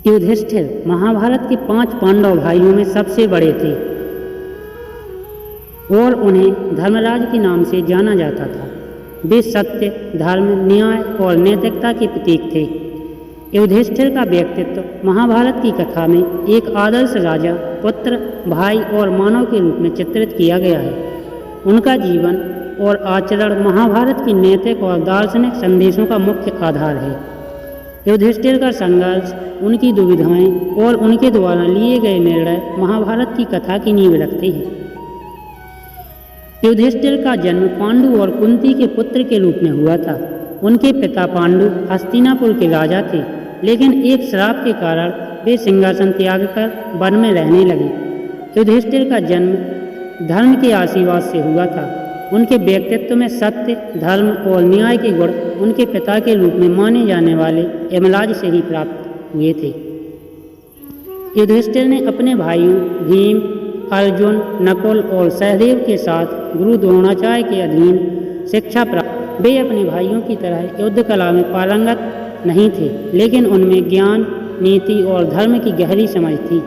युधिष्ठिर महाभारत के 5 पांडव भाइयों में सबसे बड़े थे और उन्हें धर्मराज के नाम से जाना जाता था। वे सत्य, धर्म, न्याय और नैतिकता के प्रतीक थे। युधिष्ठिर का व्यक्तित्व महाभारत की कथा में एक आदर्श राजा, पुत्र, भाई और मानव के रूप में चित्रित किया गया है। उनका जीवन और आचरण महाभारत की नैतिक और दार्शनिक संदेशों का मुख्य आधार है। युधिष्ठिर का संघर्ष, उनकी दुविधाएं और उनके द्वारा लिए गए निर्णय महाभारत की कथा की नींव रखते हैं। युधिष्ठिर का जन्म पांडु और कुंती के पुत्र के रूप में हुआ था। उनके पिता पांडु हस्तिनापुर के राजा थे, लेकिन एक श्राप के कारण वे सिंहासन त्याग कर वन में रहने लगे। युधिष्ठिर का जन्म धर्म के आशीर्वाद से हुआ था। उनके व्यक्तित्व में सत्य, धर्म और न्याय के गुण उनके पिता के रूप में माने जाने वाले यमराज से ही प्राप्त हुए थे। युधिष्ठिर ने अपने भाइयों भीम, अर्जुन, नकुल और सहदेव के साथ गुरु द्रोणाचार्य के अधीन शिक्षा प्राप्त। वे अपने भाइयों की तरह युद्ध कला में पारंगत नहीं थे, लेकिन उनमें ज्ञान, नीति और धर्म की गहरी समझ थी।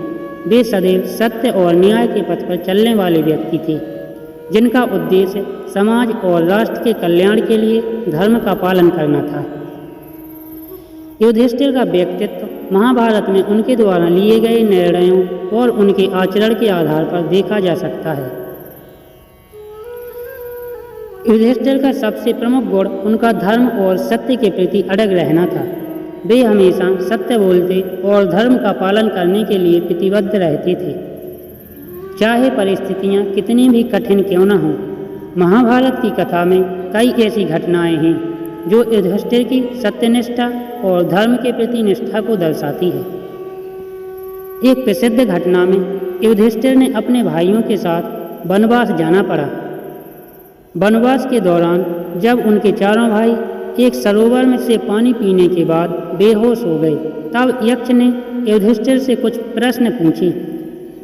वे सदैव सत्य और न्याय के पथ पर चलने वाले व्यक्ति थे, जिनका उद्देश्य समाज और राष्ट्र के कल्याण के लिए धर्म का पालन करना था। युधिष्ठिर का व्यक्तित्व महाभारत में उनके द्वारा लिए गए निर्णयों और उनके आचरण के आधार पर देखा जा सकता है। युधिष्ठिर का सबसे प्रमुख गुण उनका धर्म और सत्य के प्रति अड़ग रहना था। वे हमेशा सत्य बोलते और धर्म का पालन करने के लिए प्रतिबद्ध रहते थे, चाहे परिस्थितियां कितनी भी कठिन क्यों न हों। महाभारत की कथा में कई ऐसी घटनाएं हैं जो युधिष्ठिर की सत्यनिष्ठा और धर्म के प्रति निष्ठा को दर्शाती है। एक प्रसिद्ध घटना में युधिष्ठिर ने अपने भाइयों के साथ वनवास जाना पड़ा। वनवास के दौरान जब उनके चारों भाई एक सरोवर में से पानी पीने के बाद बेहोश हो गए, तब यक्ष ने युधिष्ठिर से कुछ प्रश्न पूछे।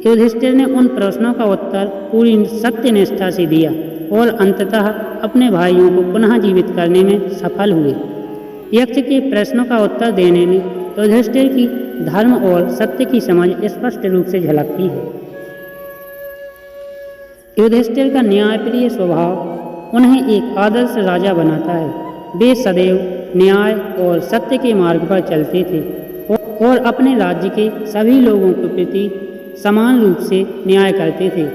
युधिष्ठिर ने उन प्रश्नों का उत्तर पूरी सत्यनिष्ठा से दिया और अंततः अपने भाइयों को पुनः जीवित करने में सफल हुए। यक्ष के प्रश्नों का उत्तर देने में युधिष्ठिर की धर्म और सत्य की समझ स्पष्ट रूप से झलकती है। युधिष्ठिर का न्यायप्रिय स्वभाव उन्हें एक आदर्श राजा बनाता है। वे सदैव न्याय और सत्य के मार्ग पर चलते थे और अपने राज्य के सभी लोगों के प्रति समान रूप से न्याय करते थे।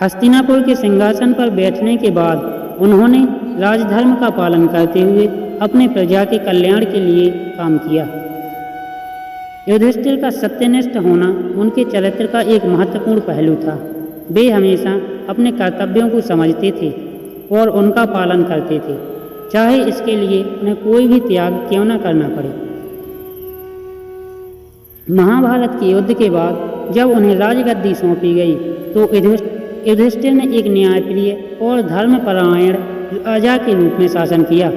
हस्तिनापुर के सिंहासन पर बैठने के बाद उन्होंने राजधर्म का पालन करते हुए अपने प्रजा के कल्याण के लिए काम किया। युधिष्ठिर का सत्यनिष्ठ होना उनके चरित्र का एक महत्वपूर्ण पहलू था। वे हमेशा अपने कर्तव्यों को समझते थे और उनका पालन करते थे, चाहे इसके लिए उन्हें कोई भी त्याग क्यों न करना पड़े। महाभारत के युद्ध के बाद जब उन्हें राजगद्दी सौंपी गई तो युधिष्ठिर ने एक न्यायप्रिय और धर्मपरायण राजा के रूप में शासन किया।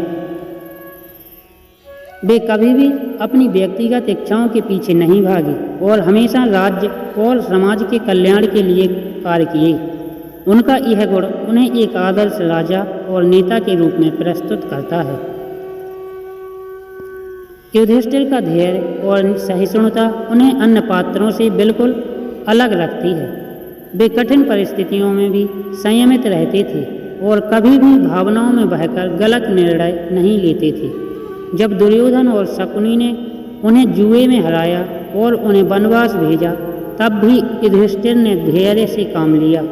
वे कभी भी अपनी व्यक्तिगत इच्छाओं के पीछे नहीं भागे और हमेशा राज्य और समाज के कल्याण के लिए कार्य किए। उनका यह गुण उन्हें एक आदर्श राजा और नेता के रूप में प्रस्तुत करता है। युधिष्ठिर का धैर्य और सहिष्णुता उन्हें अन्य पात्रों से बिल्कुल अलग रखती है। वे कठिन परिस्थितियों में भी संयमित रहते थे और कभी भी भावनाओं में बहकर गलत निर्णय नहीं लेते थे। जब दुर्योधन और शकुनी ने उन्हें जुए में हराया और उन्हें वनवास भेजा, तब भी युधिष्ठिर ने धैर्य से काम लिया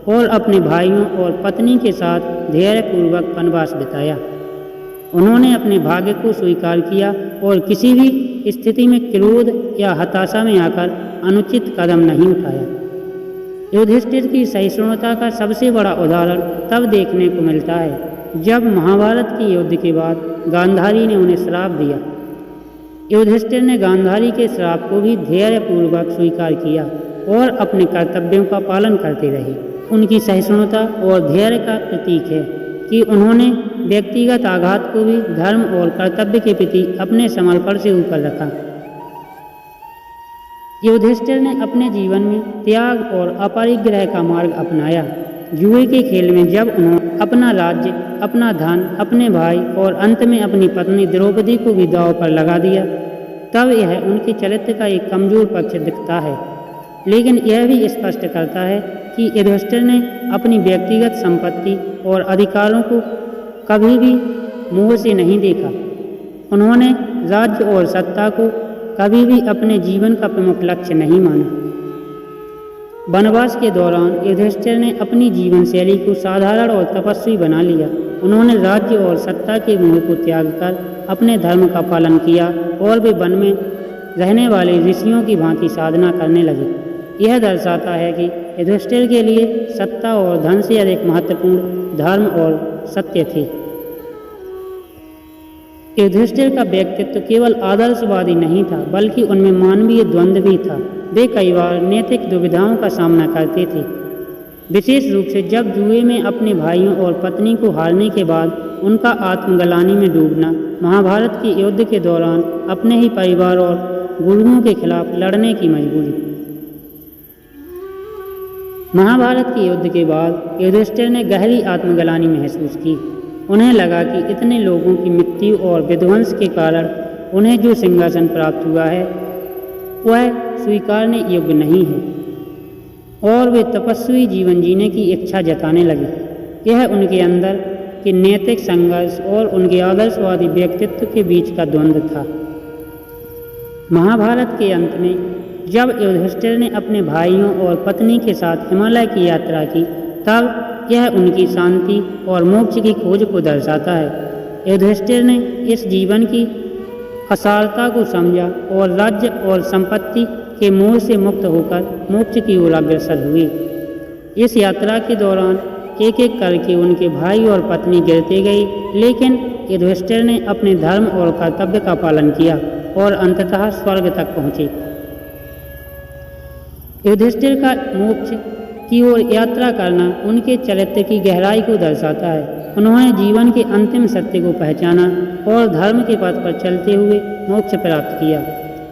और अपने भाइयों और पत्नी के साथ धैर्यपूर्वक वनवास बिताया। उन्होंने अपने भाग्य को स्वीकार किया और किसी भी स्थिति में क्रोध या हताशा में आकर अनुचित कदम नहीं उठाया। युधिष्ठिर की सहिष्णुता का सबसे बड़ा उदाहरण तब देखने को मिलता है जब महाभारत के युद्ध के बाद गांधारी ने उन्हें श्राप दिया। युधिष्ठिर ने गांधारी के श्राप को भी धैर्यपूर्वक स्वीकार किया और अपने कर्तव्यों का पालन करते रहे। उनकी सहिष्णुता और धैर्य का प्रतीक है कि उन्होंने व्यक्तिगत आघात को भी धर्म और कर्तव्य के प्रति अपने समर्पण से ऊपर रखा। युधिष्ठिर ने अपने जीवन में त्याग और अपरिग्रह का मार्ग अपनाया। जुए के खेल में जब उन्होंने अपना राज्य, अपना धन, अपने भाई और अंत में अपनी पत्नी द्रौपदी को भी दांव पर लगा दिया, तब यह उनके चरित्र का एक कमज़ोर पक्ष दिखता है। लेकिन यह भी स्पष्ट करता है कि युधिष्ठिर ने अपनी व्यक्तिगत संपत्ति और अधिकारों को कभी भी मोह से नहीं देखा। उन्होंने राज्य और सत्ता को कभी भी अपने जीवन का प्रमुख लक्ष्य नहीं माना। वनवास के दौरान युधिष्ठिर ने अपनी जीवन शैली को साधारण और तपस्वी बना लिया। उन्होंने राज्य और सत्ता के मोह को त्याग कर अपने धर्म का पालन किया और वे वन में रहने वाले ऋषियों की भांति साधना करने लगे। यह दर्शाता है कि युधिष्ठिर के लिए सत्ता और धन से अधिक महत्वपूर्ण धर्म और सत्य थे। युधिष्ठिर का व्यक्तित्व केवल आदर्शवादी नहीं था, बल्कि उनमें मानवीय द्वंद्व भी था। वे कई बार नैतिक दुविधाओं का सामना करते थे, विशेष रूप से जब जुए में अपने भाइयों और पत्नी को हारने के बाद उनका आत्मग्लानि में डूबना, महाभारत के युद्ध के दौरान अपने ही परिवार और गुरुओं के खिलाफ लड़ने की मजबूरी। महाभारत के युद्ध के बाद युधिष्ठिर ने गहरी आत्मग्लानि महसूस की। उन्हें लगा कि इतने लोगों की मृत्यु और विध्वंस के कारण उन्हें जो सिंहासन प्राप्त हुआ है वह स्वीकारने योग्य नहीं है, और वे तपस्वी जीवन जीने की इच्छा जताने लगे। यह उनके अंदर के नैतिक संघर्ष और उनके आदर्शवादी व्यक्तित्व के बीच का द्वंद्व था। महाभारत के अंत में जब युधिष्ठिर ने अपने भाइयों और पत्नी के साथ हिमालय की यात्रा की, तब यह उनकी शांति और मोक्ष की खोज को दर्शाता है। युधिष्ठिर ने इस जीवन की असारता को समझा और राज्य और संपत्ति के मोह से मुक्त होकर मोक्ष की ओर अग्रसर हुए। इस यात्रा के दौरान एक एक करके उनके भाई और पत्नी गिरते गए, लेकिन युधिष्ठिर ने अपने धर्म और कर्तव्य का पालन किया और अंततः स्वर्ग तक पहुँचे। युधिष्ठिर का मोक्ष की ओर यात्रा करना उनके चरित्र की गहराई को दर्शाता है। उन्होंने जीवन के अंतिम सत्य को पहचाना और धर्म के पथ पर चलते हुए मोक्ष प्राप्त किया।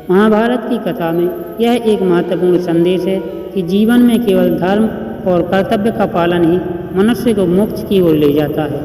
महाभारत की कथा में यह एक महत्वपूर्ण संदेश है कि जीवन में केवल धर्म और कर्तव्य का पालन ही मनुष्य को मोक्ष की ओर ले जाता है।